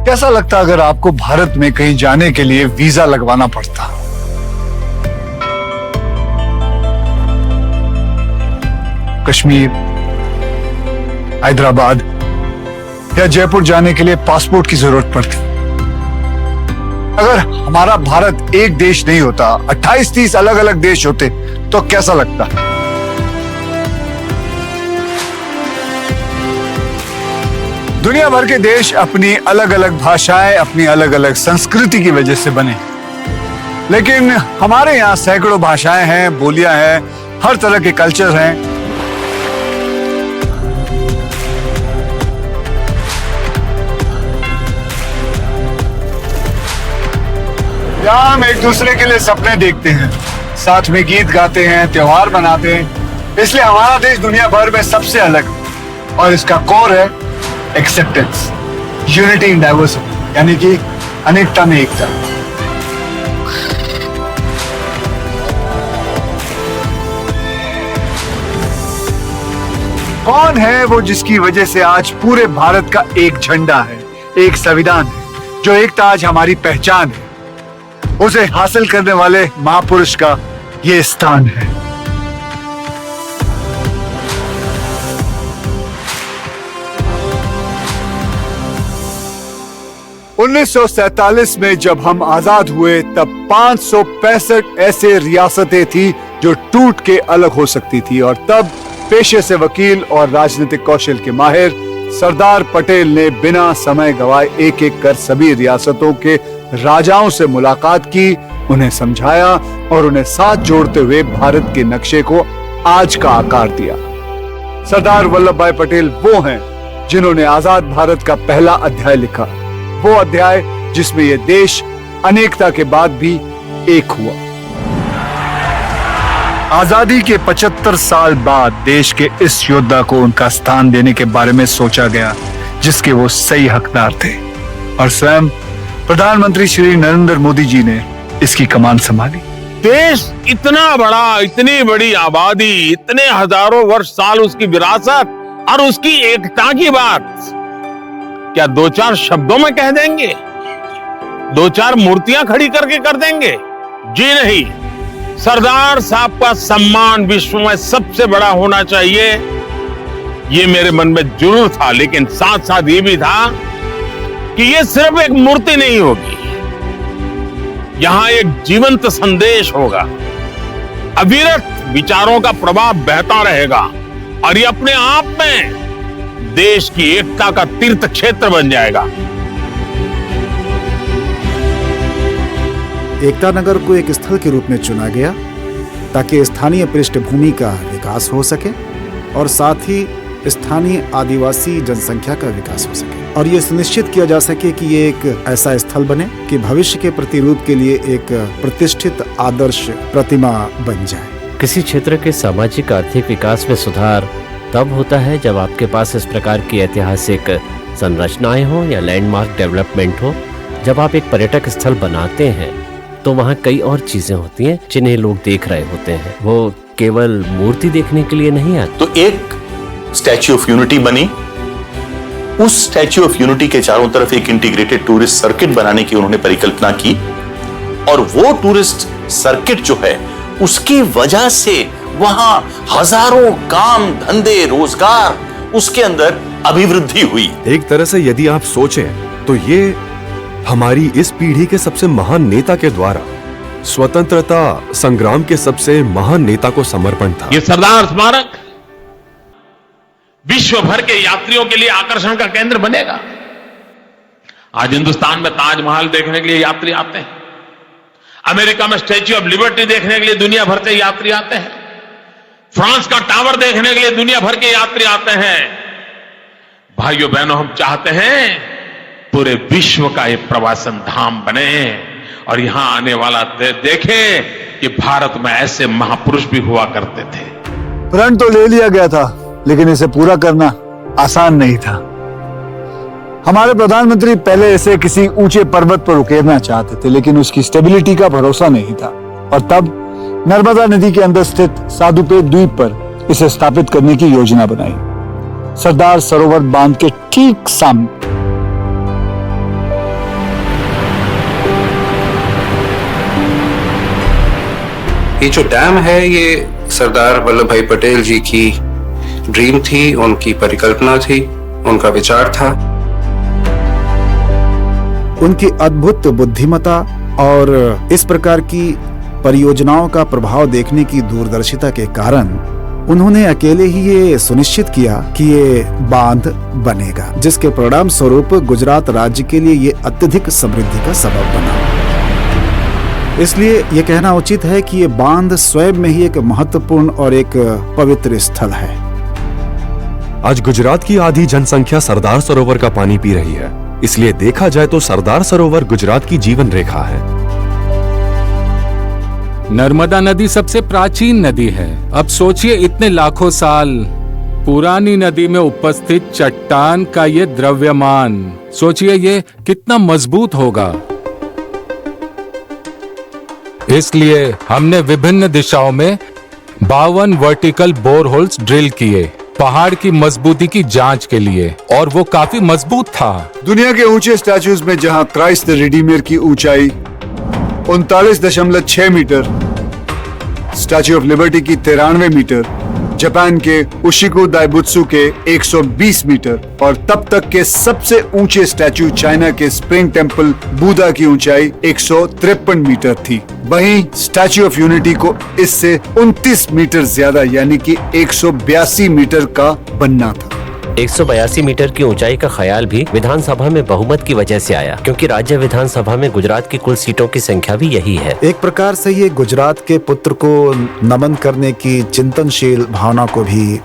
कैसा लगता अगर आपको भारत में कहीं जाने के लिए वीजा लगवाना पड़ता? कश्मीर, हैदराबाद या जयपुर जाने के लिए पासपोर्ट की जरूरत पड़ती। अगर हमारा भारत एक देश नहीं होता, 28-30 अलग अलग देश होते तो कैसा लगता? दुनिया भर के देश अपनी अलग अलग भाषाएं, अपनी अलग अलग संस्कृति की वजह से बने, लेकिन हमारे यहाँ सैकड़ों भाषाएं हैं, बोलियां हैं, हर तरह के कल्चर हैं। यहाँ हम एक दूसरे के लिए सपने देखते हैं, साथ में गीत गाते हैं, त्योहार मनाते हैं। इसलिए हमारा देश दुनिया भर में सबसे अलग है और इसका कोर है एक्सेप्टेंस, यूनिटी इन डाइवर्सिटी, यानी कि अनेकता में एकता। कौन है वो जिसकी वजह से आज पूरे भारत का एक झंडा है, एक संविधान है, जो एकता आज हमारी पहचान है? उसे हासिल करने वाले महापुरुष का ये स्थान है। (1947) में जब हम आजाद हुए तब 565 ऐसे रियासतें थी जो टूट के अलग हो सकती थी, और तब पेशे से वकील और राजनीतिक कौशल के माहिर सरदार पटेल ने बिना समय गवाए एक एक कर सभी रियासतों के राजाओं से मुलाकात की, उन्हें समझाया और उन्हें साथ जोड़ते हुए भारत के नक्शे को आज का आकार दिया। सरदार वल्लभ भाई पटेल वो हैं जिन्होंने आजाद भारत का पहला अध्याय लिखा, वो अध्याय जिसमें यह देश अनेकता के बाद भी एक हुआ। आजादी के 75 साल बाद देश के इस योद्धा को उनका स्थान देने के बारे में सोचा गया जिसके वो सही हकदार थे, और स्वयं प्रधानमंत्री श्री नरेंद्र मोदी जी ने इसकी कमान संभाली। देश इतना बड़ा, इतनी बड़ी आबादी, इतने हजारों वर्ष साल उसकी विरासत और उसकी एकता की बात क्या 2-4 शब्दों में कह देंगे? 2-4 मूर्तियां खड़ी करके कर देंगे? जी नहीं। सरदार साहब का सम्मान विश्व में सबसे बड़ा होना चाहिए, ये मेरे मन में जरूर था, लेकिन साथ साथ ये भी था कि ये सिर्फ एक मूर्ति नहीं होगी, यहां एक जीवंत संदेश होगा, अविरत विचारों का प्रभाव बहता रहेगा और ये अपने आप में देश की एकता का तीर्थ क्षेत्र बन जाएगा। एकता नगर को एक स्थल के रूप में चुना गया ताकि स्थानीय पृष्ठभूमि का विकास हो सके और साथ ही स्थानीय आदिवासी जनसंख्या का विकास हो सके, और ये सुनिश्चित किया जा सके कि ये एक ऐसा स्थल बने कि भविष्य के प्रतिरूप के लिए एक प्रतिष्ठित आदर्श प्रतिमा बन जाए। किसी क्षेत्र के सामाजिक आर्थिक विकास में सुधार तब होता है जब आपके पास इस प्रकार की ऐतिहासिक संरचनाएं हो या लैंडमार्क डेवलपमेंट हो। जब आप एक पर्यटक स्थल बनाते हैं तो वहाँ कई और चीजें होती हैं जिन्हें लोग देख रहे होते हैं, वो केवल मूर्ति देखने के लिए नहीं आते। तो एक स्टैच्यू ऑफ यूनिटी बनी, उस स्टैच्यू ऑफ यूनिटी के चारों तरफ एक इंटीग्रेटेड टूरिस्ट सर्किट बनाने की उन्होंने परिकल्पना की, और वो टूरिस्ट सर्किट जो है उसकी वजह से वहां हजारों काम धंधे रोजगार उसके अंदर अभिवृद्धि हुई। एक तरह से यदि आप सोचें तो ये हमारी इस पीढ़ी के सबसे महान नेता के द्वारा स्वतंत्रता संग्राम के सबसे महान नेता को समर्पण था। ये सरदार स्मारक विश्व भर के यात्रियों के लिए आकर्षण का केंद्र बनेगा। आज हिंदुस्तान में ताजमहल देखने के लिए यात्री आते हैं, अमेरिका में स्टैच्यू ऑफ लिबर्टी देखने के लिए दुनिया भर से यात्री आते हैं, फ्रांस का टावर देखने के लिए दुनिया भर के यात्री आते हैं। भाइयों बहनों, हम चाहते हैं पूरे विश्व का ये प्रवासन धाम बने और यहां आने वाला देखे कि भारत में ऐसे महापुरुष भी हुआ करते थे। प्रण तो ले लिया गया था, लेकिन इसे पूरा करना आसान नहीं था। हमारे प्रधानमंत्री पहले इसे किसी ऊंचे पर्वत पर उकेरना चाहते थे, लेकिन उसकी स्टेबिलिटी का भरोसा नहीं था, और तब नर्मदा नदी के अंदर स्थित साधुपे द्वीप पर इसे स्थापित करने की योजना बनाई, सरदार सरोवर बांध के ठीक सामने। ये जो डैम है ये सरदार वल्लभ भाई पटेल जी की ड्रीम थी, उनकी परिकल्पना थी, उनका विचार था। उनकी अद्भुत बुद्धिमत्ता और इस प्रकार की परियोजनाओं का प्रभाव देखने की दूरदर्शिता के कारण उन्होंने अकेले ही ये सुनिश्चित किया कि ये बांध बनेगा, जिसके परिणाम स्वरूप गुजरात राज्य के लिए ये अत्यधिक समृद्धि का सबब बना। इसलिए ये कहना उचित है कि ये बांध स्वयं में ही एक महत्वपूर्ण और एक पवित्र स्थल है। आज गुजरात की आधी जनसंख्या सरदार सरोवर का पानी पी रही है, इसलिए देखा जाए तो सरदार सरोवर गुजरात की जीवन रेखा है। नर्मदा नदी सबसे प्राचीन नदी है। अब सोचिए इतने लाखों साल पुरानी नदी में उपस्थित चट्टान का ये द्रव्यमान, सोचिए ये कितना मजबूत होगा। इसलिए हमने विभिन्न दिशाओं में 52 वर्टिकल बोरहोल्स ड्रिल किए पहाड़ की मजबूती की जांच के लिए, और वो काफी मजबूत था। दुनिया के ऊंचे स्टैचूज में जहां क्राइस्ट द रिडीमर की ऊंचाई 39.6 मीटर, स्टैच्यू ऑफ लिबर्टी की 93 मीटर, जापान के उशिको दाइबुत्सु के 120 मीटर और तब तक के सबसे ऊंचे स्टैच्यू चाइना के स्प्रिंग टेम्पल बुद्धा की ऊंचाई 153 मीटर थी। वहीं स्टैच्यू ऑफ यूनिटी को इससे 29 मीटर ज्यादा यानी कि 182 मीटर का बनना था। 182 मीटर की ऊंचाई का ख्याल भी विधानसभा में बहुमत की वजह से आया, क्योंकि राज्य विधानसभा में गुजरात की कुल सीटों की संख्या भी यही है। एक प्रकार से ये गुजरात के पुत्र को नमन करने की चिंतनशील भावना को भी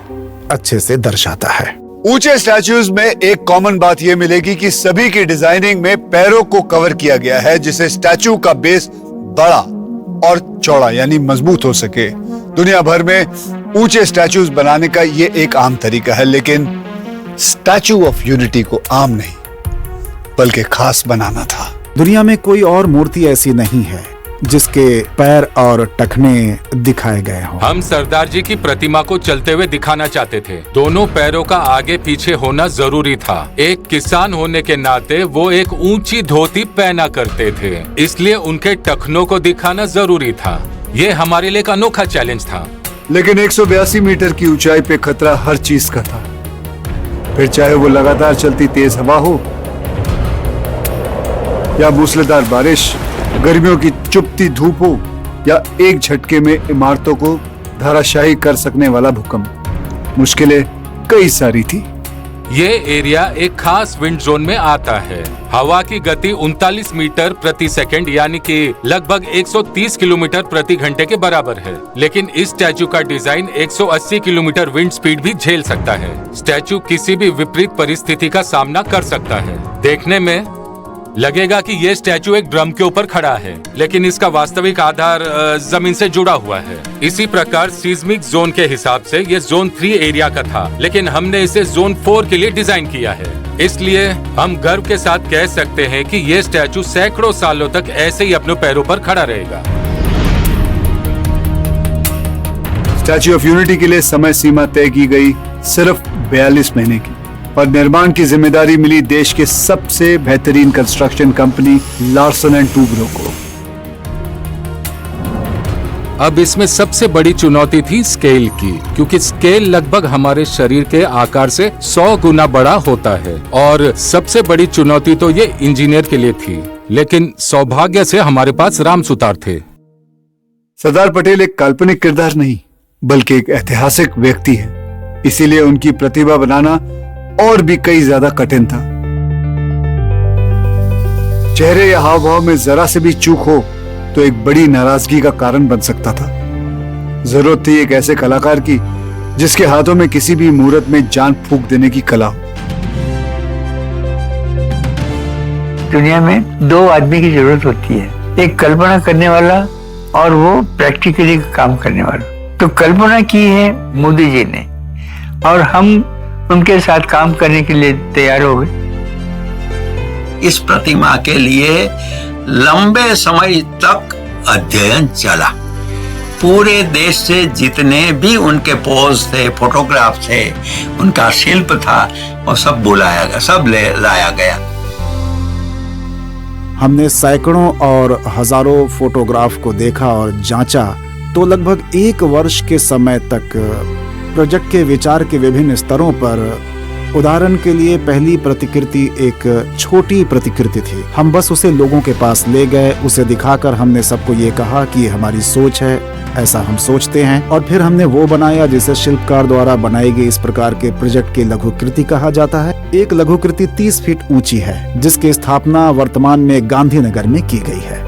अच्छे से दर्शाता है। ऊंचे स्टैच्यूज में एक कॉमन बात यह मिलेगी कि सभी की डिजाइनिंग में पैरों को कवर किया गया है, जिससे स्टैच्यू का बेस बड़ा और चौड़ा यानी मजबूत हो सके। दुनिया भर में ऊंचे स्टैच्यूज बनाने का ये एक आम तरीका है, लेकिन स्टैच्यू ऑफ यूनिटी को आम नहीं बल्कि खास बनाना था। दुनिया में कोई और मूर्ति ऐसी नहीं है जिसके पैर और टखने दिखाए गए हों। हम सरदार जी की प्रतिमा को चलते हुए दिखाना चाहते थे। दोनों पैरों का आगे पीछे होना जरूरी था। एक किसान होने के नाते वो एक ऊंची धोती पहना करते थे, इसलिए उनके टखनों को दिखाना जरूरी था। ये हमारे लिए एक अनोखा चैलेंज था। लेकिन 182 मीटर की ऊंचाई पे खतरा हर चीज का था, फिर चाहे वो लगातार चलती तेज हवा हो या मूसलाधार बारिश, गर्मियों की चुभती धूप हो या एक झटके में इमारतों को धराशायी कर सकने वाला भूकंप। मुश्किलें कई सारी थी। ये एरिया एक खास विंड जोन में आता है। हवा की गति 39 मीटर प्रति सेकंड यानी कि लगभग 130 किलोमीटर प्रति घंटे के बराबर है। लेकिन इस स्टैचू का डिजाइन 180 किलोमीटर विंड स्पीड भी झेल सकता है। स्टैचू किसी भी विपरीत परिस्थिति का सामना कर सकता है। देखने में लगेगा कि ये स्टैचू एक ड्रम के ऊपर खड़ा है, लेकिन इसका वास्तविक आधार जमीन से जुड़ा हुआ है। इसी प्रकार सीस्मिक जोन के हिसाब से ये जोन 3 एरिया का था, लेकिन हमने इसे जोन 4 के लिए डिजाइन किया है। इसलिए हम गर्व के साथ कह सकते हैं कि ये स्टैचू सैकड़ों सालों तक ऐसे ही अपने पैरों पर खड़ा रहेगा। स्टैच्यू ऑफ यूनिटी के लिए समय सीमा तय की गई सिर्फ 42 महीने की, और निर्माण की जिम्मेदारी मिली देश के सबसे बेहतरीन construction company Larsen and Toubro को। अब इसमें सबसे बड़ी चुनौती थी स्केल की, क्योंकि स्केल लगभग हमारे शरीर के आकार से 100 गुना बड़ा होता है। और सबसे बड़ी चुनौती तो ये इंजीनियर के लिए थी, लेकिन सौभाग्य से हमारे पास राम सुतार थे। सरदार पटेल एक काल्पनिक किरदार नहीं बल्कि एक ऐतिहासिक व्यक्ति है, इसीलिए उनकी प्रतिभा बनाना और भी कई ज्यादा कठिन था। चेहरे या हाव भाव में जरा से भी चूक हो तो एक बड़ी नाराजगी का कारण बन सकता था। जरूरत थी एक ऐसे कलाकार की जिसके हाथों में किसी भी मुहूर्त में जान फूंक देने की कला हो। दुनिया में 2 आदमी की जरूरत होती है, एक कल्पना करने वाला और वो प्रैक्टिकली काम करने वाला। तो कल्पना की है मोदी जी ने और हम उनके साथ काम करने के लिए तैयार हो गए। इस प्रतिमा के लिए लंबे समय तक अध्ययन चला। पूरे देश से जितने भी उनके पोज थे, फोटोग्राफ थे, उनका शिल्प था, वो सब बुलाया गया, सब लाया गया। हमने सैकड़ों और हजारों फोटोग्राफ को देखा और जांचा तो लगभग 1 वर्ष के समय तक प्रोजेक्ट के विचार के विभिन्न स्तरों पर, उदाहरण के लिए पहली प्रतिकृति एक छोटी प्रतिकृति थी। हम बस उसे लोगों के पास ले गए, उसे दिखाकर हमने सबको ये कहा कि ये हमारी सोच है, ऐसा हम सोचते हैं, और फिर हमने वो बनाया जिसे शिल्पकार द्वारा बनाई गई इस प्रकार के प्रोजेक्ट की लघुकृति कहा जाता है। एक लघुकृति 30 फीट ऊंची है, जिसकी स्थापना वर्तमान में गांधीनगर में की गई है।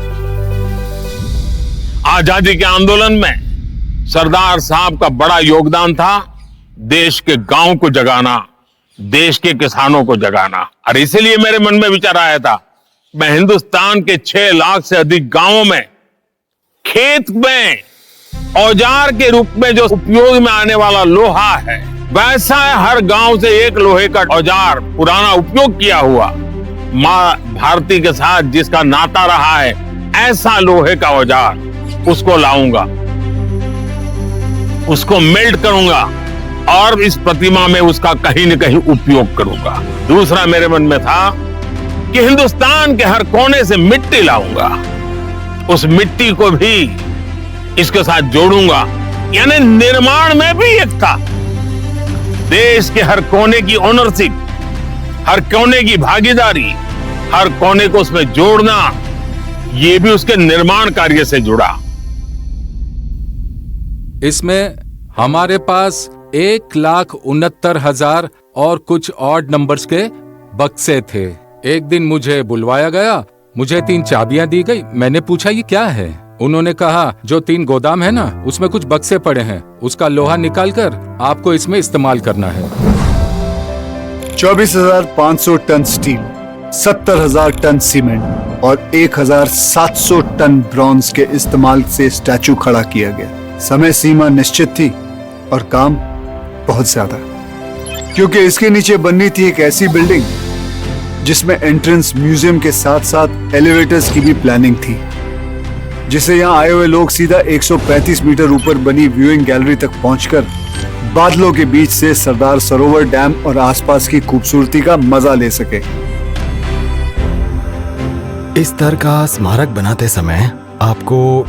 आजादी के आंदोलन में सरदार साहब का बड़ा योगदान था देश के गांव को जगाना, देश के किसानों को जगाना। और इसलिए मेरे मन में विचार आया था, मैं हिंदुस्तान के 6 लाख से अधिक गांवों में खेत में औजार के रूप में जो उपयोग में आने वाला लोहा है, वैसा हर गांव से एक लोहे का औजार पुराना उपयोग किया हुआ, मां भारती के साथ जिसका नाता रहा है, ऐसा लोहे का औजार उसको लाऊंगा, उसको मेल्ट करूंगा और इस प्रतिमा में उसका कहीं न कहीं उपयोग करूंगा। दूसरा मेरे मन में था कि हिंदुस्तान के हर कोने से मिट्टी लाऊंगा, उस मिट्टी को भी इसके साथ जोड़ूंगा, यानी निर्माण में भी एकता, देश के हर कोने की ओनरशिप, हर कोने की भागीदारी, हर कोने को उसमें जोड़ना, ये भी उसके निर्माण कार्य से जुड़ा। इसमें हमारे पास 1,69,000 और कुछ ऑड नंबर्स के बक्से थे। एक दिन मुझे बुलवाया गया, मुझे 3 चाबियां दी गई। मैंने पूछा ये क्या है? उन्होंने कहा जो 3 गोदाम है ना, उसमें कुछ बक्से पड़े हैं, उसका लोहा निकालकर आपको इसमें इस्तेमाल करना है। 24,500 टन स्टील, 70,000 टन सीमेंट और 1,700 टन ब्रॉन्ज के इस्तेमाल से स्टैचू खड़ा किया गया। समय सीमा निश्चित थी और काम बहुत ज्यादा, क्योंकि इसके नीचे बननी थी एक ऐसी बिल्डिंग जिसमें एंट्रेंस म्यूजियम के साथ साथ एलिवेटर्स की भी प्लानिंग थी, जिसे यहाँ आए हुए लोग सीधा 135 मीटर ऊपर बनी व्यूइंग गैलरी तक पहुंचकर बादलों के बीच से सरदार सरोवर डैम और आसपास की खूबसूरती का मजा ले सके। इस तरह का स्मारक बनाते समय आपको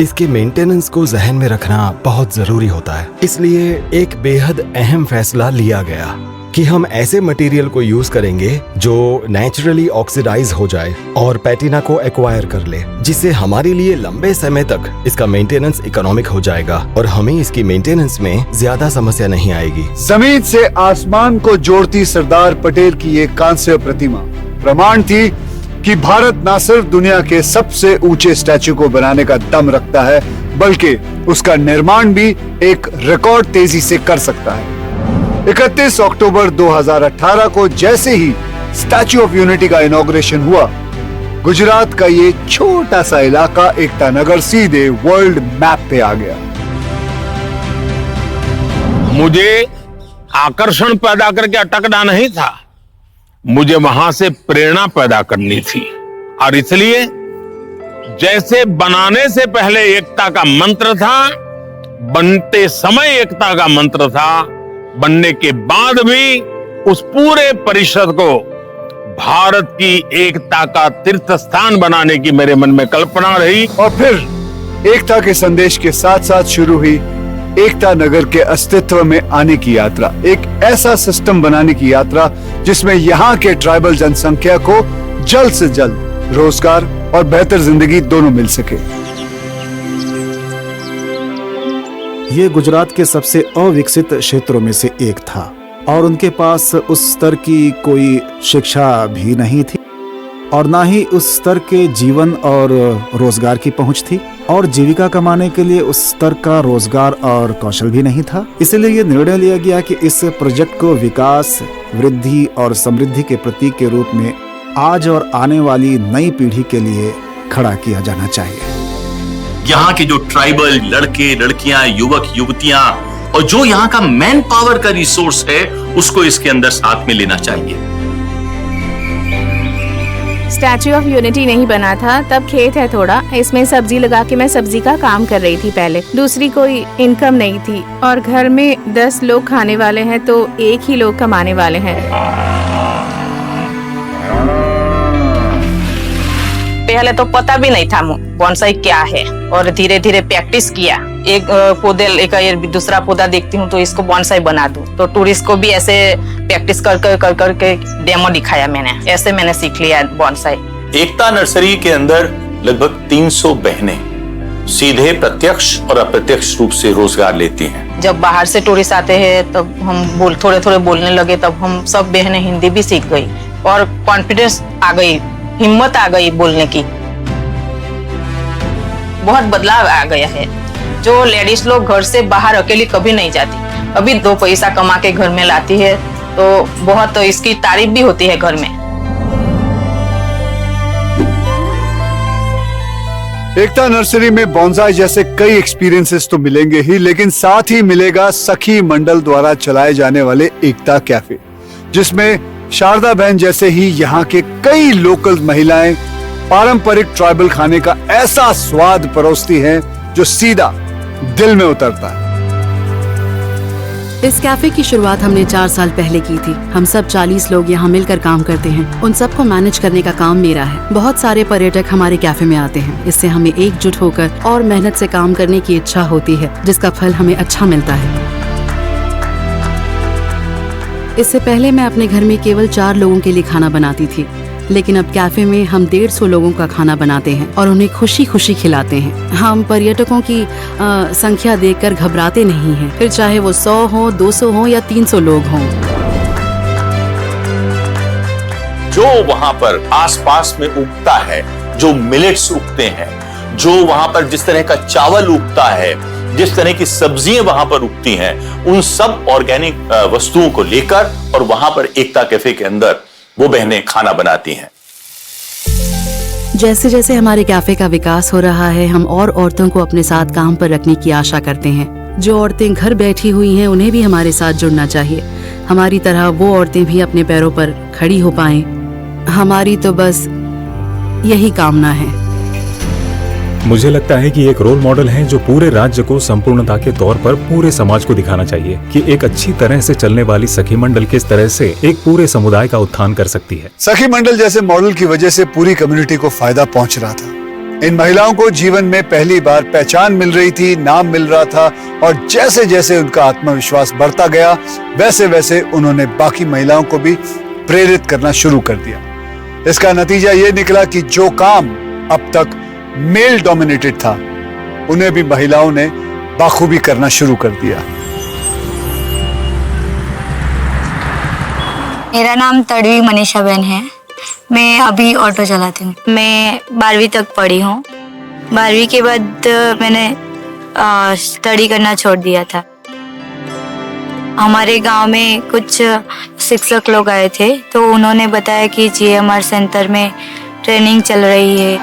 इसके मेंटेनेंस को जहन में रखना बहुत जरूरी होता है। इसलिए एक बेहद अहम फैसला लिया गया कि हम ऐसे मटेरियल को यूज करेंगे जो नेचुरली ऑक्सीडाइज हो जाए और पैटिना को एक्वायर कर ले, जिससे हमारे लिए लंबे समय तक इसका मेंटेनेंस इकोनॉमिक हो जाएगा और हमें इसकी मेंटेनेंस में ज्यादा समस्या नहीं आएगी। जमीन से आसमान को जोड़ती सरदार पटेल की ये कांस्य प्रतिमा प्रमाण थी कि भारत न सिर्फ दुनिया के सबसे ऊंचे स्टैचू को बनाने का दम रखता है, बल्कि उसका निर्माण भी एक रिकॉर्ड तेजी से कर सकता है। 31 अक्टूबर 2018 को जैसे ही स्टैचू ऑफ यूनिटी का इनॉग्रेशन हुआ, गुजरात का ये छोटा सा इलाका एकता नगर सीधे वर्ल्ड मैप पे आ गया। मुझे आकर्षण पैदा करके अटकना नहीं था, मुझे वहां से प्रेरणा पैदा करनी थी। और इसलिए जैसे बनाने से पहले एकता का मंत्र था, बनते समय एकता का मंत्र था, बनने के बाद भी उस पूरे परिषद को भारत की एकता का तीर्थ स्थान बनाने की मेरे मन में कल्पना रही। और फिर एकता के संदेश के साथ साथ शुरू हुई एकता नगर के अस्तित्व में आने की यात्रा, एक ऐसा सिस्टम बनाने की यात्रा जिसमें यहाँ के ट्राइबल जनसंख्या को जल्द से जल्द रोजगार और बेहतर जिंदगी दोनों मिल सके। ये गुजरात के सबसे अविकसित क्षेत्रों में से एक था और उनके पास उस स्तर की कोई शिक्षा भी नहीं थी और ना ही उस स्तर के जीवन और रोजगार की पहुंच थी और जीविका कमाने के लिए उस स्तर का रोजगार और कौशल भी नहीं था। इसलिए ये निर्णय लिया गया कि इस प्रोजेक्ट को विकास, वृद्धि और समृद्धि के प्रतीक के रूप में आज और आने वाली नई पीढ़ी के लिए खड़ा किया जाना चाहिए। यहाँ के जो ट्राइबल लड़के लड़कियां, युवक युवतियां और जो यहाँ का मैन पावर का रिसोर्स है, उसको इसके अंदर साथ में लेना चाहिए। स्टैच्यू ऑफ यूनिटी नहीं बना था, तब खेत है थोड़ा, इसमें सब्जी लगा के मैं सब्जी का काम कर रही थी पहले। दूसरी कोई इनकम नहीं थी और घर में 10 लोग खाने वाले हैं तो 1 ही लोग कमाने वाले हैं। पहले तो पता भी नहीं था बोनसाई क्या है और धीरे धीरे प्रैक्टिस किया एक पौधे लेकर दूसरा पौधा देखती हूँ तो इसको बॉन्साई बना दूं। तो टूरिस्ट को भी ऐसे प्रैक्टिस कर के डेमो दिखाया मैंने, ऐसे मैंने सीख लिया बॉन्साई। एकता नर्सरी के अंदर लगभग 300 बहनें सीधे प्रत्यक्ष और अप्रत्यक्ष रूप से रोजगार लेती हैं। जब बाहर से टूरिस्ट आते हैं तब हम थोड़े बोलने लगे, तब हम सब बहनें हिंदी भी सीख गई और कॉन्फिडेंस आ गई, हिम्मत आ गई बोलने की। बहुत बदलाव आ गया है। जो लेडीज लोग घर से बाहर अकेली कभी नहीं जाती, अभी 2 पैसा कमा के घर में लाती है, तो बहुत इसकी तारीफ भी होती है घर में। एकता नर्सरी में बॉन्साई जैसे कई एक्सपीरियंसेस तो मिलेंगे ही, लेकिन साथ ही मिलेगा सखी मंडल द्वारा चलाए जाने वाले एकता कैफे, जिसमें शारदा बहन जैसे ही यहाँ के कई लोकल महिलाएं पारंपरिक ट्राइबल खाने का ऐसा स्वाद परोसती हैं जो सीधा दिल में उतरता है। इस कैफे की शुरुआत हमने 4 साल पहले की थी। हम सब 40 लोग यहाँ मिलकर काम करते हैं। उन सबको मैनेज करने का काम मेरा है। बहुत सारे पर्यटक हमारे कैफे में आते हैं। इससे हमें एकजुट होकर और मेहनत से काम करने की इच्छा होती है, जिसका फल हमें अच्छा मिलता है। इससे पहले मैं अपने घर में केवल 4 लोगों के लिए खाना बनाती थी, लेकिन अब कैफे में हम 150 लोगों का खाना बनाते हैं और उन्हें खुशी खुशी खिलाते हैं। हम पर्यटकों की संख्या देखकर घबराते नहीं हैं, फिर चाहे वो 100 हो, 200 हो या 300 लोग हों। जो वहां पर आसपास में उगता है, जो मिलेट्स उगते हैं, जो वहां पर जिस तरह का चावल उगता है, जिस तरह की सब्जियां वहां पर उगती हैं, उन सब ऑर्गेनिक वस्तुओं को लेकर और वहां पर एकता कैफे के अंदर वो बहनें खाना बनाती हैं। जैसे जैसे हमारे कैफे का विकास हो रहा है, हम और औरतों को अपने साथ काम पर रखने की आशा करते हैं। जो औरतें घर बैठी हुई हैं, उन्हें भी हमारे साथ जुड़ना चाहिए। हमारी तरह वो औरतें भी अपने पैरों पर खड़ी हो पाएं। हमारी तो बस यही कामना है। मुझे लगता है कि एक रोल मॉडल है जो पूरे राज्य को संपूर्णता के तौर पर पूरे समाज को दिखाना चाहिए कि एक अच्छी तरह से चलने वाली सखी मंडल किस तरह से एक पूरे समुदाय का उत्थान कर सकती है। सखी मंडल जैसे मॉडल की वजह से पूरी कम्युनिटी को फायदा पहुंच रहा था। इन महिलाओं को जीवन में पहली बार पहचान मिल रही थी, नाम मिल रहा था, और जैसे जैसे उनका आत्मविश्वास बढ़ता गया, वैसे वैसे उन्होंने बाकी महिलाओं को भी प्रेरित करना शुरू कर दिया। इसका नतीजा ये निकला कि जो काम अब तक मेल डोमिनेटेड था, उन्हें भी महिलाओं ने बाखूबी करना शुरू कर दिया। मेरा नाम तड़वी मनीषा बहन है। मैं अभी ऑटो चलाती हूँ। मैं 12वीं तक पढ़ी हूँ। 12वीं के बाद मैंने स्टडी करना छोड़ दिया था। हमारे गांव में कुछ शिक्षक लोग आए थे, तो उन्होंने बताया कि GMR सेंटर में ट्रेनिंग चल रही है।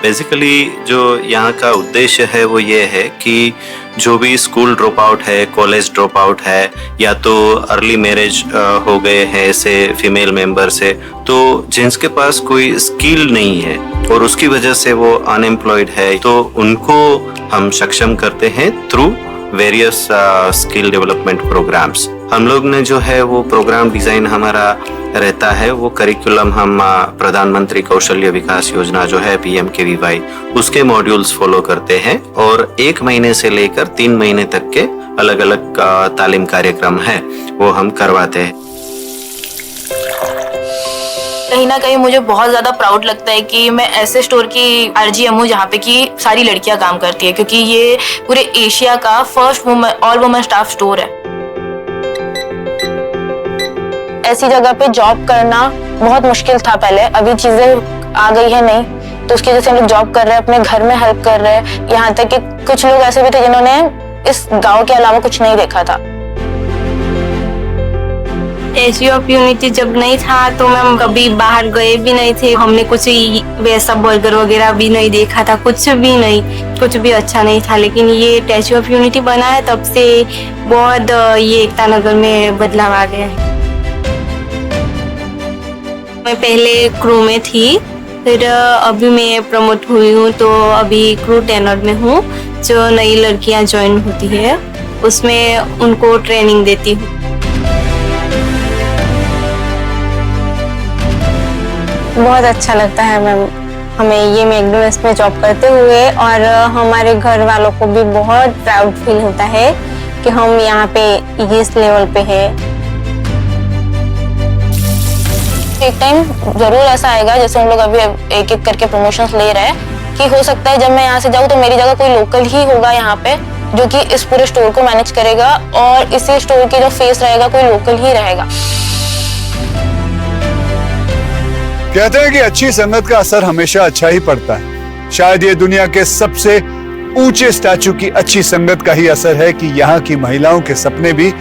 बेसिकली जो यहाँ का उद्देश्य है वो ये है कि जो भी स्कूल ड्रॉप आउट है, कॉलेज ड्रॉप आउट है, या तो अर्ली मैरिज हो गए हैं ऐसे फीमेल मेंबर से, तो जिनके पास कोई स्किल नहीं है और उसकी वजह से वो अनएम्प्लॉयड है, तो उनको हम सक्षम करते हैं through various skill development programs. हम लोग ने जो है वो प्रोग्राम डिजाइन हमारा रहता है, वो करिकुलम हम प्रधानमंत्री कौशल्य विकास योजना जो है PMKVY, उसके मॉड्यूल्स फॉलो करते हैं और 1 महीने से लेकर 3 महीने तक के अलग अलग तालीम कार्यक्रम है वो हम करवाते हैं। कहीं ना कहीं मुझे बहुत ज्यादा प्राउड लगता है कि मैं ऐसे स्टोर की RGM हूँ जहाँ पे कि सारी लड़कियां काम करती है, क्योंकि ये पूरे एशिया का first all women staff store है। ऐसी जगह पे जॉब करना बहुत मुश्किल था पहले, अभी चीजें आ गई है नहीं, तो उसकी वजह से हम लोग जॉब कर रहे हैं, अपने घर में हेल्प कर रहे हैं। यहाँ तक कि कुछ लोग ऐसे भी थे जिन्होंने इस गांव के अलावा कुछ नहीं देखा था। स्टैच्यू ऑफ यूनिटी जब नहीं था तो हम कभी बाहर गए भी नहीं थे। हमने कुछ वैसा बर्गर वगैरह भी नहीं देखा था, कुछ भी नहीं, कुछ भी अच्छा नहीं था। लेकिन ये स्टैच्यू ऑफ यूनिटी बना है तब से बहुत ये एकता नगर में बदलाव आ गया है। मैं पहले क्रू में थी, फिर अभी मैं प्रमोट हुई हूँ, तो अभी क्रू टेनर में हूँ। जो नई लड़कियाँ ज्वाइन होती है उसमें उनको ट्रेनिंग देती हूँ। बहुत अच्छा लगता है मैम हमें ये मैकडॉनल्ड्स में जॉब करते हुए, और हमारे घर वालों को भी बहुत प्राउड फील होता है कि हम यहाँ पे इस लेवल पे है। एक टाइम जरूर ऐसा आएगा, जैसे हम लोग अभी एक एक करके प्रमोशंस ले रहे हैं, कि हो सकता है जब मैं यहाँ से जाऊँ तो मेरी जगह कोई लोकल ही होगा यहाँ पे जो कि इस पूरे स्टोर को मैनेज करेगा, और इसी स्टोर के जो फेस रहेगा कोई लोकल ही रहेगा। कहते हैं कि अच्छी संगत का असर हमेशा अच्छा ही पड़ता है। शायद ये दुनिया के सबसे ऊंचे स्टैचू की अच्छी संगत का ही असर है कि यहाँ की महिलाओं के सपने भी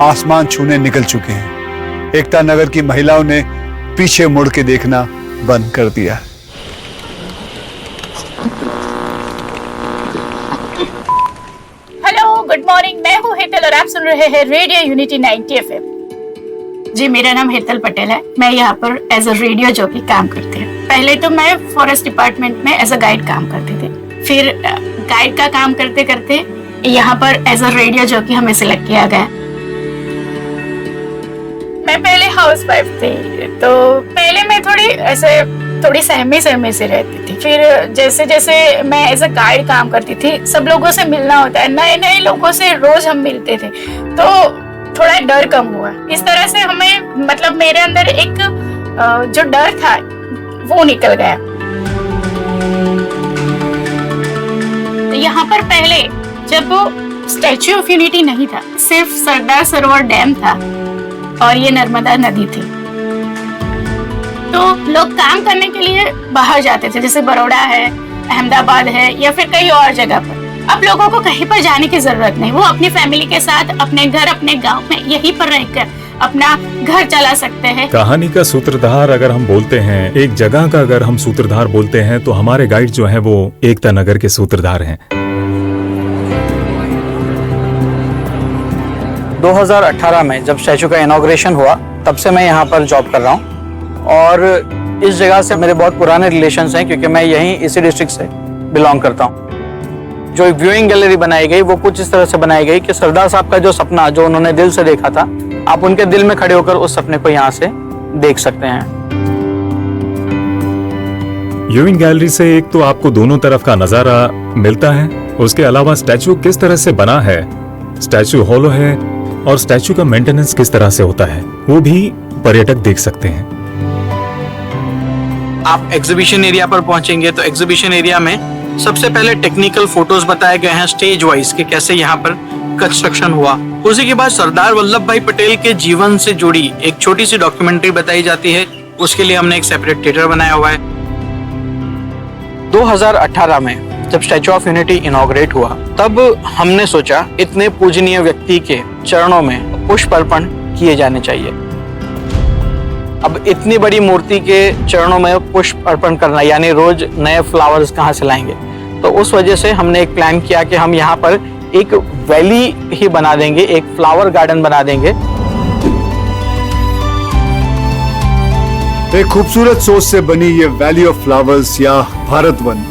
आसमान छूने निकल चुके हैं। एकता नगर की महिलाओं ने पीछे मुड़ के देखना बंद कर दिया। Hello, good morning. मैं हूँ हेतल और आप सुन रहे हैं रेडियो यूनिटी 90 FM। जी, मेरा नाम हेतल पटेल है। मैं यहाँ पर एज अ रेडियो जॉकी काम करती हूँ। पहले तो मैं फॉरेस्ट डिपार्टमेंट में एज अ गाइड काम करती थी, फिर गाइड का काम करते करते यहाँ पर एज अ रेडियो जॉकी हमें सिलेक्ट किया गया। मैं पहले हाउसवाइफ थी, तो पहले मैं थोड़ी सहमी से रहती थी। फिर जैसे जैसे मैं एज अ गाइड काम करती थी, सब लोगों से मिलना होता है, नए नए लोगों से रोज हम मिलते थे, तो थोड़ा डर कम हुआ। इस तरह से हमें मतलब मेरे अंदर एक जो डर था वो निकल गया। तो यहाँ पर पहले जब स्टैच्यू ऑफ यूनिटी नहीं था, सिर्फ सरदार सरोवर डैम था और ये नर्मदा नदी थी, तो लोग काम करने के लिए बाहर जाते थे, जैसे बड़ौदा है, अहमदाबाद है या फिर कहीं और जगह पर। अब लोगों को कहीं पर जाने की जरूरत नहीं, वो अपनी फैमिली के साथ अपने घर, अपने गांव में यहीं पर रहकर अपना घर चला सकते हैं। कहानी का सूत्रधार अगर हम बोलते हैं, एक जगह का अगर हम सूत्रधार बोलते हैं, तो हमारे गाइड जो हैं वो एकता नगर के सूत्रधार हैं। 2018 में जब स्टैचू का इनॉग्रेशन हुआ, तब से मैं यहाँ पर जॉब कर रहा हूँ, और इस जगह से मेरे बहुत पुराने रिलेशंस हैं, क्योंकि मैं यहीं इसी डिस्ट्रिक्ट से बिलोंग करता हूँ। जो व्यूइंग गैलरी बनाई गई वो कुछ इस तरह से बनाई गई कि सरदार साहब का जो सपना जो उन्होंने दिल से देखा था, आप उनके दिल में खड़े होकर उस सपने को यहाँ से देख सकते हैं। व्यूइंग गैलरी से एक तो आपको दोनों तरफ का नजारा मिलता है, उसके अलावा स्टैचू किस तरह से बना है, स्टैचू हॉलो है, और स्टैचू का मेंटेनेंस किस तरह से होता है वो भी पर्यटक देख सकते हैं। आप एग्जीबिशन एरिया पर पहुंचेंगे तो एग्जीबिशन एरिया में सबसे पहले टेक्निकल फोटोज बताए गए हैं स्टेज वाइज कि कैसे यहाँ पर कंस्ट्रक्शन हुआ। उसी के बाद सरदार वल्लभ भाई पटेल के जीवन से जुड़ी एक छोटी सी डॉक्यूमेंट्री बताई जाती है, उसके लिए हमने एक सेपरेट थिएटर बनाया हुआ है। 2018 में जब स्टैचू ऑफ यूनिटी इनॉग्रेट हुआ, तब हमने सोचा इतने पूजनीय व्यक्ति के चरणों में पुष्प अर्पण किए जाने चाहिए। अब इतनी बड़ी मूर्ति के चरणों में पुष्प अर्पण करना यानी रोज नए फ्लावर्स कहाँ से लाएंगे, तो उस वजह से हमने एक प्लान किया कि हम यहाँ पर एक वैली ही बना देंगे, एक फ्लावर गार्डन बना देंगे। एक खूबसूरत सोच से बनी ये वैली ऑफ फ्लावर्स या भारत वन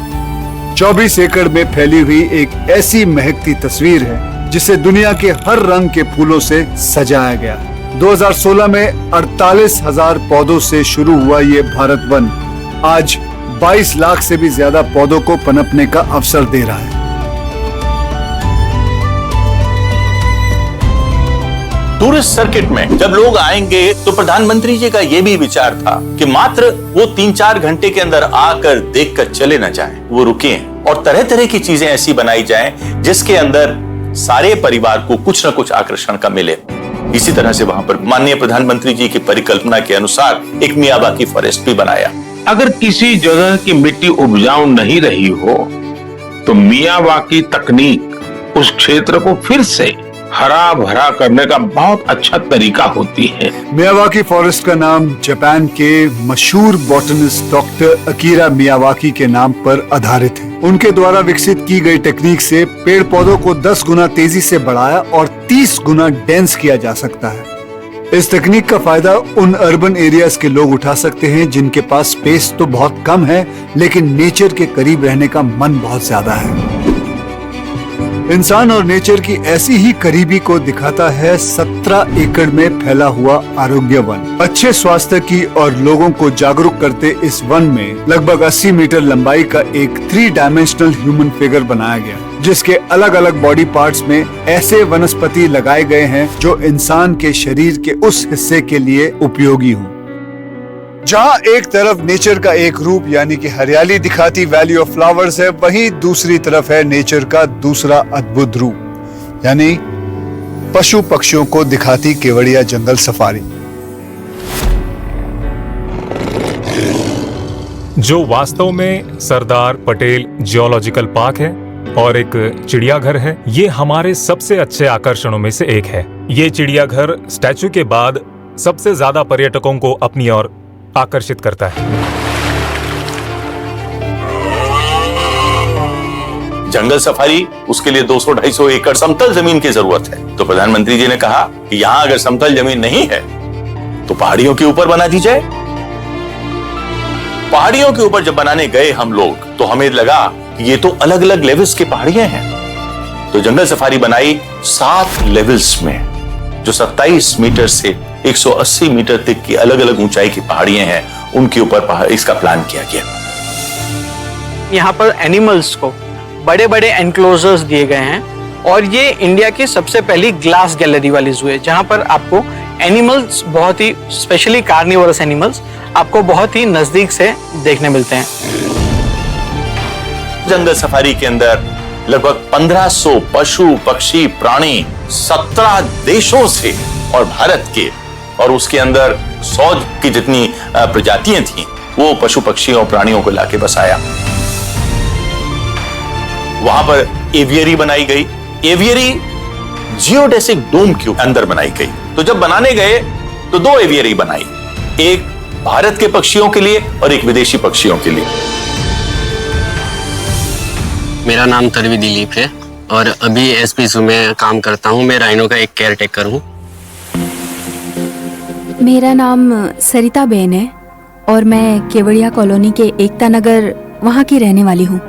24 एकड़ में फैली हुई एक ऐसी महकती तस्वीर है जिसे दुनिया के हर रंग के फूलों से सजाया गया। 2016 में 48,000 पौधों से शुरू हुआ ये भारत वन आज 22 लाख से भी ज्यादा पौधों को पनपने का अवसर दे रहा है। टूरिस्ट सर्किट में जब लोग आएंगे तो प्रधानमंत्री जी का यह भी विचार था कि मात्र वो 3-4 घंटे के अंदर आकर देखकर चले न जाएं, वो रुकें और तरह तरह की चीजें ऐसी बनाई जाएं जिसके अंदर सारे परिवार को कुछ न कुछ आकर्षण का मिले। इसी तरह से वहां पर माननीय प्रधानमंत्री जी की परिकल्पना के अनुसार एक मियावाकी फॉरेस्ट भी बनाया। अगर किसी जगह की मिट्टी उपजाऊ नहीं रही हो तो मियावाकी तकनीक उस क्षेत्र को फिर से हरा भरा करने का बहुत अच्छा तरीका होती है। मियावाकी फॉरेस्ट का नाम जापान के मशहूर बॉटनिस्ट डॉक्टर अकीरा मियावाकी के नाम पर आधारित है। उनके द्वारा विकसित की गई टेक्निक से पेड़ पौधों को 10 गुना तेजी से बढ़ाया और 30 गुना डेंस किया जा सकता है। इस तकनीक का फायदा उन अर्बन एरियाज के लोग उठा सकते हैं जिनके पास स्पेस तो बहुत कम है लेकिन नेचर के करीब रहने का मन बहुत ज्यादा है। इंसान और नेचर की ऐसी ही करीबी को दिखाता है 17 एकड़ में फैला हुआ आरोग्य वन। अच्छे स्वास्थ्य की और लोगों को जागरूक करते इस वन में लगभग 80 मीटर लंबाई का एक 3 डायमेंशनल ह्यूमन फिगर बनाया गया, जिसके अलग अलग बॉडी पार्ट्स में ऐसे वनस्पति लगाए गए हैं जो इंसान के शरीर के उस हिस्से के लिए उपयोगी हों। जहाँ एक तरफ नेचर का एक रूप यानी कि हरियाली दिखाती वैली ऑफ फ्लावर्स है, वहीं दूसरी तरफ है नेचर का दूसरा अद्भुत रूप यानी पशु पक्षियों को दिखाती केवड़िया जंगल सफारी, जो वास्तव में सरदार पटेल जियोलॉजिकल पार्क है और एक चिड़ियाघर है। ये हमारे सबसे अच्छे आकर्षणों में से एक है। ये चिड़ियाघर स्टैचू के बाद सबसे ज्यादा पर्यटकों को अपनी ओर आकर्षित करता है। जंगल सफारी, उसके लिए 200-250 एकड़ समतल जमीन की जरूरत है। तो प्रधानमंत्री जी ने कहा कि यहां अगर समतल जमीन नहीं है तो पहाड़ियों के ऊपर बना दी जाए। पहाड़ियों के ऊपर जब बनाने गए हम लोग तो हमें लगा कि ये तो अलग अलग लेवल्स की पहाड़ियां हैं। तो जंगल सफारी बनाई 7 लेवल्स में, जो 27 मीटर से 180 मीटर तक की अलग अलग ऊंचाई की पहाड़ियां हैं, उनके ऊपर इसका प्लान किया गया। यहाँ पर एनिमल्स को बड़े बड़े एनक्लोजर्स दिए गए हैं और ये इंडिया की सबसे पहली ग्लास गैलरी वाली जू है, जहाँ पर आपको एनिमल्स बहुत ही स्पेशली कार्निवोरस एनिमल्स आपको बहुत ही नजदीक से देखने मिलते हैं। जंगल सफारी के अंदर लगभग 1500 पशु पक्षी प्राणी 17 देशों से और भारत के, और उसके अंदर 100 की जितनी प्रजातियां थीं, वो पशु पक्षियों और प्राणियों को लाके बसाया। वहां पर एवियरी बनाई गई। एवियरी जियोडेसिक डोम के अंदर बनाई गई। तो जब बनाने गए तो 2 एवियरी बनाई, एक भारत के पक्षियों के लिए और एक विदेशी पक्षियों के लिए। मेरा नाम तरवी दिलीप है और अभी एसपी जू में काम करता हूँ। मैं राइनो का एक केयर टेकर हूँ। मेरा नाम सरिता बेन है और मैं केवड़िया कॉलोनी के एकता नगर वहाँ की रहने वाली हूँ।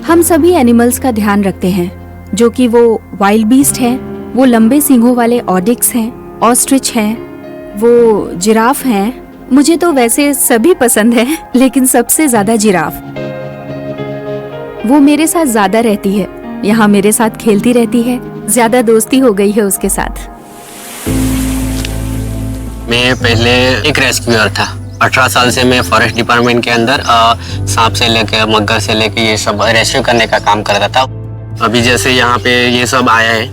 हम सभी एनिमल्स का ध्यान रखते हैं, जो कि वो वाइल्ड बीस्ट हैं, वो लंबे सींगों वाले ऑडिक्स हैं, ऑस्ट्रिच हैं, वो जिराफ हैं। मुझे तो वैसे सभी पसंद है, लेकिन सबसे ज्यादा जिराफ। वो मेरे साथ ज्यादा रहती है, यहाँ मेरे साथ खेलती रहती है, ज्यादा दोस्ती हो गई है उसके साथ। मैं पहले एक रेस्क्यूअर था। 18 साल से मैं फॉरेस्ट डिपार्टमेंट के अंदर सांप से लेके मगर से लेके ये सब रेस्क्यू करने का काम करता था। अभी जैसे यहाँ पे ये सब आया है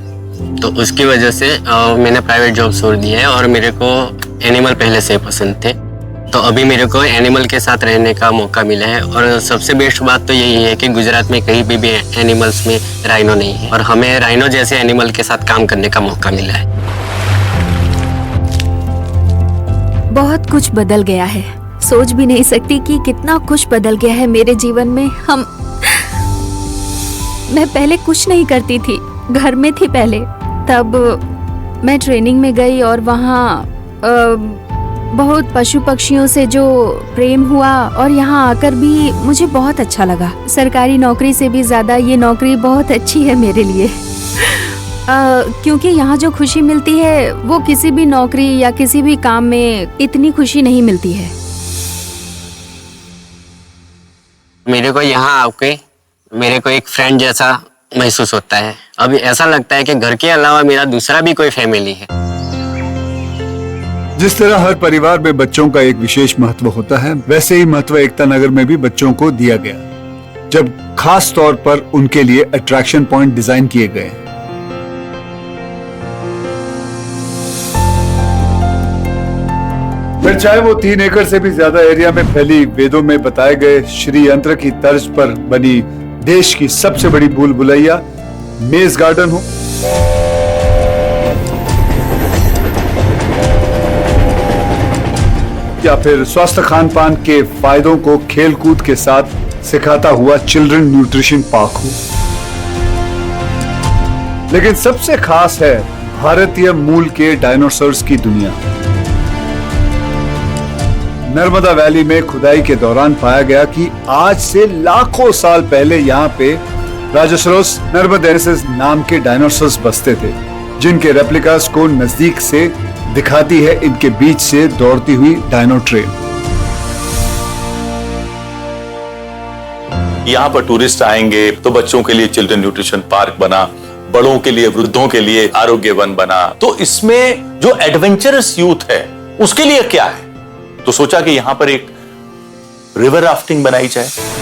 तो उसकी वजह से मैंने प्राइवेट जॉब छोड़ दी है और मेरे को एनिमल पहले से पसंद थे। तो अभी मेरे को एनिमल के साथ रहने का मौका मिला है और सबसे बेस्ट बात तो यही है कि गुजरात में कहीं भी एनिमल्स में राइनो नहीं है और हमें राइनो जैसे एनिमल के साथ काम करने का मौका मिला है। बहुत कुछ बदल गया है, सोच भी नहीं सकती कि कितना कुछ बदल गया है मेरे जीवन में। मैं पहले कुछ नहीं करती थी, घर में थी पहले। तब मैं ट्रेनिंग में गई और वहाँ बहुत पशु पक्षियों से जो प्रेम हुआ और यहाँ आकर भी मुझे बहुत अच्छा लगा। सरकारी नौकरी से भी ज्यादा ये नौकरी बहुत अच्छी है मेरे लिए, क्योंकि यहाँ जो खुशी मिलती है वो किसी भी नौकरी या किसी भी काम में इतनी खुशी नहीं मिलती है। मेरे को यहाँ आके मेरे को एक फ्रेंड जैसा महसूस होता है। अभी ऐसा लगता है कि घर के अलावा मेरा दूसरा भी कोई फैमिली है। जिस तरह हर परिवार में बच्चों का एक विशेष महत्व होता है, वैसे ही महत्व एकता नगर में भी बच्चों को दिया गया, जब खास तौर पर उनके लिए अट्रैक्शन पॉइंट डिजाइन किए गए। फिर चाहे वो 3 एकड़ से भी ज्यादा एरिया में फैली वेदों में बताए गए श्री यंत्र की तर्ज पर बनी देश की सबसे बड़ी भूल भुलैया मेज गार्डन हो, या फिर स्वस्थ खान पान के फायदों को खेल कूद के साथ सिखाता हुआ चिल्ड्रन न्यूट्रिशन पार्क हो, लेकिन सबसे खास है भारतीय मूल के डायनासोर्स की दुनिया। नर्मदा वैली में खुदाई के दौरान पाया गया कि आज से लाखों साल पहले यहाँ पे राजसरोस नर्मदेनेसिस नाम के डायनासोर्स बसते थे, जिनके रेप्लिकास को नजदीक से दिखाती है इनके बीच से दौड़ती हुई डायनो ट्रेन। यहाँ पर टूरिस्ट आएंगे तो बच्चों के लिए चिल्ड्रन न्यूट्रिशन पार्क बना, बड़ों के लिए, वृद्धों के लिए आरोग्य वन बना। तो इसमें जो एडवेंचरस यूथ है उसके लिए क्या है, तो सोचा कि यहां पर एक रिवर राफ्टिंग बनाई जाए।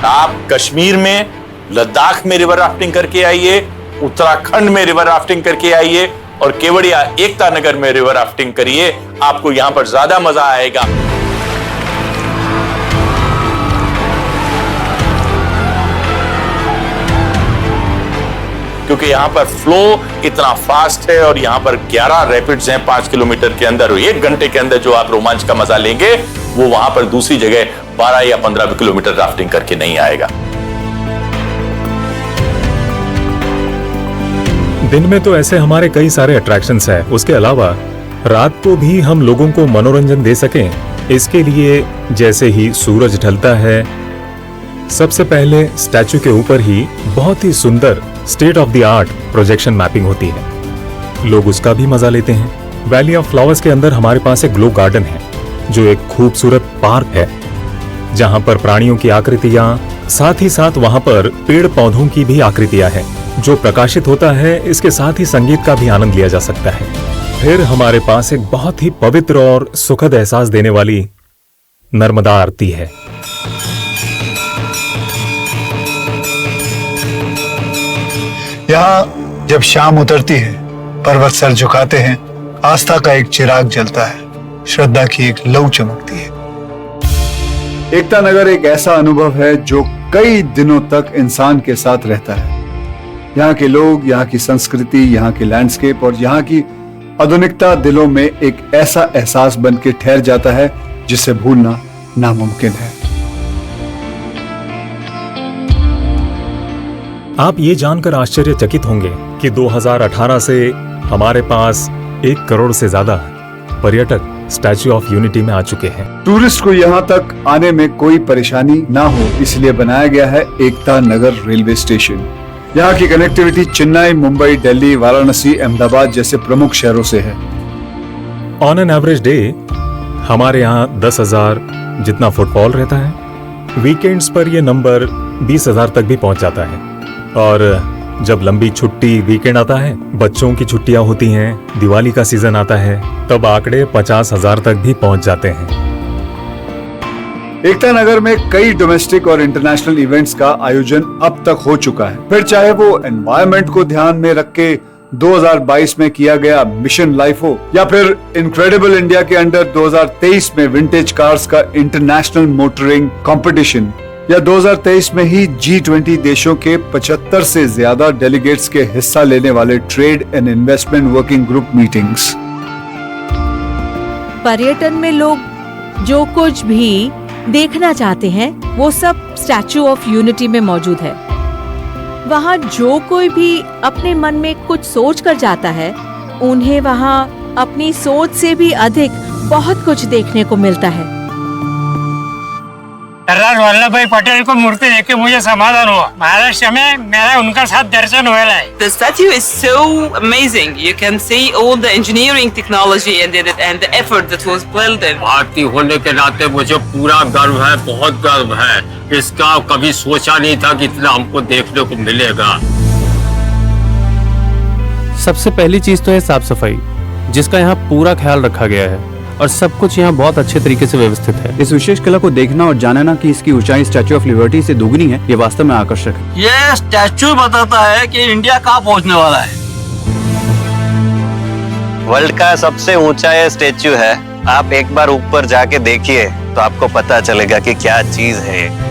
आप कश्मीर में, लद्दाख में रिवर राफ्टिंग करके आइए, उत्तराखंड में रिवर राफ्टिंग करके आइए और केवड़िया एकता नगर में रिवर राफ्टिंग करिए, आपको यहां पर ज्यादा मजा आएगा। क्योंकि यहाँ पर फ्लो इतना फास्ट है और यहाँ पर 11 रैपिड्स हैं 5 किलोमीटर के अंदर, 1 घंटे के अंदर जो आप रोमांच का मजा लेंगे वो वहां पर दूसरी जगह 12 या 15 किलोमीटर राफ्टिंग करके नहीं आएगा। दिन में तो ऐसे हमारे कई सारे अट्रैक्शंस हैं, उसके अलावा रात को भी हम लोगों को मनोरंजन दे सकें, इसके लिए जैसे ही सूरज ढलता है, सबसे पहले स्टैचू के ऊपर ही बहुत ही सुंदर state of the art projection mapping होती है, लोग उसका भी मजा लेते हैं। वैली ऑफ फ्लावर्स के अंदर हमारे पास एक ग्लो गार्डन है, जो एक खूबसूरत पार्क है, जहां पर प्राणियों की आकृतियां, साथ ही साथ वहां पर पेड़ पौधों की भी आकृतियां हैं, जो प्रकाशित होता है। इसके साथ ही संगीत का भी आनंद लिया जा सकता है। फिर हमारे पास एक बहुत ही पवित्र और सुखद एहसास देने वाली नर्मदा आरती है। यहाँ जब शाम उतरती है, पर्वत सर झुकाते हैं, आस्था का एक चिराग जलता है, श्रद्धा की एक लौ चमकती है। एकता नगर एक ऐसा अनुभव है जो कई दिनों तक इंसान के साथ रहता है। यहाँ के लोग, यहाँ की संस्कृति, यहाँ के लैंडस्केप और यहाँ की आधुनिकता दिलों में एक ऐसा एहसास बन के ठहर जाता है जिसे भूलना नामुमकिन है। आप ये जानकर आश्चर्यचकित होंगे कि 2018 से हमारे पास 1 करोड़ से ज्यादा पर्यटक स्टैच्यू ऑफ यूनिटी में आ चुके हैं। टूरिस्ट को यहाँ तक आने में कोई परेशानी ना हो, इसलिए बनाया गया है एकता नगर रेलवे स्टेशन। यहाँ की कनेक्टिविटी चेन्नई, मुंबई, दिल्ली, वाराणसी, अहमदाबाद जैसे प्रमुख शहरों से है। ऑन एन एवरेज डे हमारे यहाँ 10,000 जितना फुटफॉल रहता है। वीकेंड्स पर यह नंबर 20,000 तक भी पहुंच जाता है। और जब लंबी छुट्टी वीकेंड आता है, बच्चों की छुट्टियां होती हैं, दिवाली का सीजन आता है, तब आंकड़े 50,000 तक भी पहुंच जाते हैं। एकता नगर में कई डोमेस्टिक और इंटरनेशनल इवेंट्स का आयोजन अब तक हो चुका है। फिर चाहे वो एनवायरनमेंट को ध्यान में रख के 2022 में किया गया मिशन लाइफ हो, या फिर इनक्रेडिबल इंडिया के अंडर 2023 में विंटेज कार्स का इंटरनेशनल मोटरिंग कंपटीशन, या 2023 में ही G20 देशों के 75 से ज्यादा डेलीगेट्स के हिस्सा लेने वाले trade and investment working group meetings. पर्यटन में लोग जो कुछ भी देखना चाहते हैं वो सब स्टैचू ऑफ यूनिटी में मौजूद है। वहाँ जो कोई भी अपने मन में कुछ सोच कर जाता है, उन्हें वहाँ अपनी सोच से भी अधिक बहुत कुछ देखने को मिलता है। सरदार वल्लभ भाई पटेल को मूर्ति देख के मुझे समाधान हुआ। महाराष्ट्र में मेरा उनका साथ दर्शन हुआ है। The statue is so amazing. You can see all the engineering technology and the effort that was built in. भारतीय होने के नाते मुझे पूरा गर्व है, बहुत गर्व है। इसका कभी सोचा नहीं था कि इतना हमको देखने को मिलेगा। सबसे पहली चीज तो है साफ सफाई, जिसका यहाँ पूरा ख्याल रखा गया है और सब कुछ यहाँ बहुत अच्छे तरीके से व्यवस्थित है। इस विशेष कला को देखना और जानना कि इसकी ऊंचाई स्टैचू ऑफ लिबर्टी से दुगनी है, ये वास्तव में आकर्षक है। ये स्टैचू बताता है कि इंडिया कहाँ पहुँचने वाला है। वर्ल्ड का सबसे ऊंचा ये स्टेच्यू है। आप एक बार ऊपर जाके देखिए तो आपको पता चलेगा कि क्या चीज है।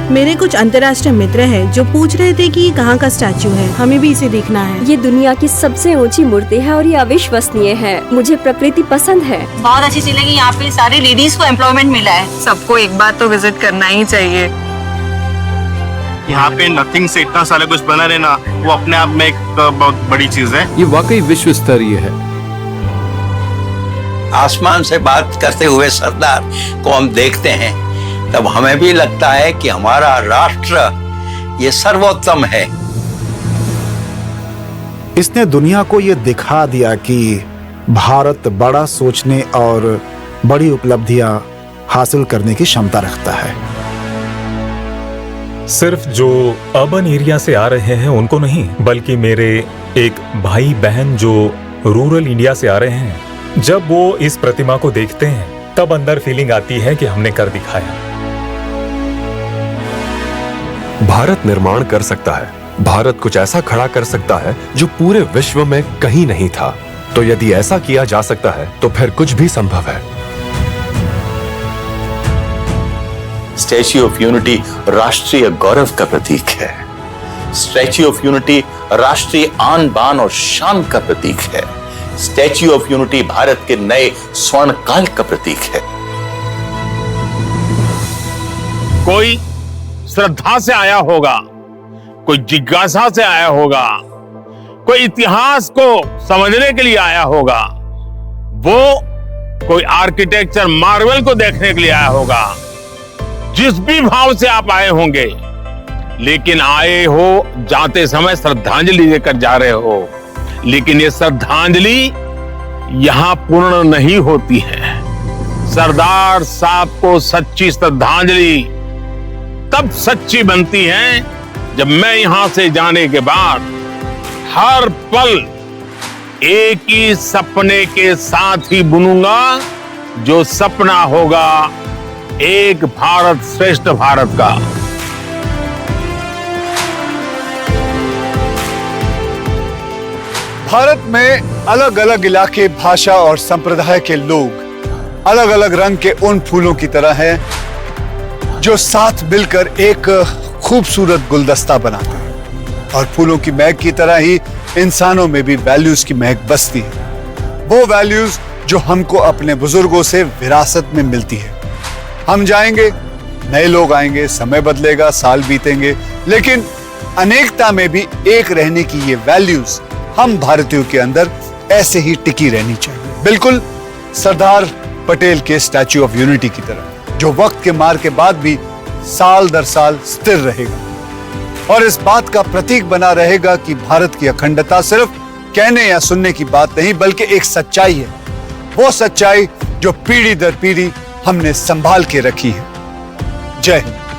मेरे कुछ अंतर्राष्ट्रीय मित्र हैं जो पूछ रहे थे कि कहाँ का स्टैचू है, हमें भी इसे देखना है। ये दुनिया की सबसे ऊंची मूर्ति है और ये अविश्वसनीय है। मुझे प्रकृति पसंद है। बहुत अच्छी चीज है कि यहाँ पे सारी लेडीज को एम्प्लॉयमेंट मिला है। सबको एक बार तो विजिट करना ही चाहिए। यहाँ पे नथिंग से इतना सारा कुछ बना रहना, वो अपने आप में एक बहुत बड़ी चीज है। ये वाकई विश्व स्तरीय है। आसमान से बात करते हुए सरदार को हम देखते हैं, तब हमें भी लगता है कि हमारा राष्ट्र ये सर्वोत्तम है। इसने दुनिया को ये दिखा दिया कि भारत बड़ा सोचने और बड़ी उपलब्धियां हासिल करने की क्षमता रखता है। सिर्फ जो अर्बन एरिया से आ रहे हैं उनको नहीं, बल्कि मेरे एक भाई बहन जो रूरल इंडिया से आ रहे हैं, जब वो इस प्रतिमा को देखते हैं तब अंदर फीलिंग आती है कि हमने कर दिखाया। भारत निर्माण कर सकता है, भारत कुछ ऐसा खड़ा कर सकता है जो पूरे विश्व में कहीं नहीं था। तो यदि ऐसा किया जा सकता है तो फिर कुछ भी संभव है। स्टैच्यू ऑफ यूनिटी राष्ट्रीय गौरव का प्रतीक है। स्टैच्यू ऑफ यूनिटी राष्ट्रीय आन बान और शान का प्रतीक है। स्टैच्यू ऑफ यूनिटी भारत के नए स्वर्ण काल का प्रतीक है। कोई श्रद्धा से आया होगा, कोई जिज्ञासा से आया होगा, कोई इतिहास को समझने के लिए आया होगा, वो कोई आर्किटेक्चर मार्वल को देखने के लिए आया होगा। जिस भी भाव से आप आए होंगे, लेकिन आए हो जाते समय श्रद्धांजलि लेकर जा रहे हो। लेकिन ये श्रद्धांजलि यहां पूर्ण नहीं होती है। सरदार साहब को सच्ची श्रद्धांजलि तब सच्ची बनती है जब मैं यहां से जाने के बाद हर पल एक ही सपने के साथ ही बुनूंगा, जो सपना होगा एक भारत श्रेष्ठ भारत का। भारत में अलग अलग इलाके, भाषा और संप्रदाय के लोग अलग अलग रंग के उन फूलों की तरह हैं जो साथ मिलकर एक खूबसूरत गुलदस्ता बनाते हैं। और फूलों की महक की तरह ही इंसानों में भी वैल्यूज की महक बसती है। वो वैल्यूज जो हमको अपने बुजुर्गों से विरासत में मिलती है। हम जाएंगे, नए लोग आएंगे, समय बदलेगा, साल बीतेंगे, लेकिन अनेकता में भी एक रहने की ये वैल्यूज हम भारतीयों के अंदर ऐसे ही टिकी रहनी चाहिए। बिल्कुल सरदार पटेल के स्टैच्यू ऑफ यूनिटी की तरह, जो वक्त के मार के बाद भी साल दर साल स्थिर रहेगा और इस बात का प्रतीक बना रहेगा कि भारत की अखंडता सिर्फ कहने या सुनने की बात नहीं, बल्कि एक सच्चाई है। वो सच्चाई जो पीढ़ी दर पीढ़ी हमने संभाल के रखी है। जय हिंद।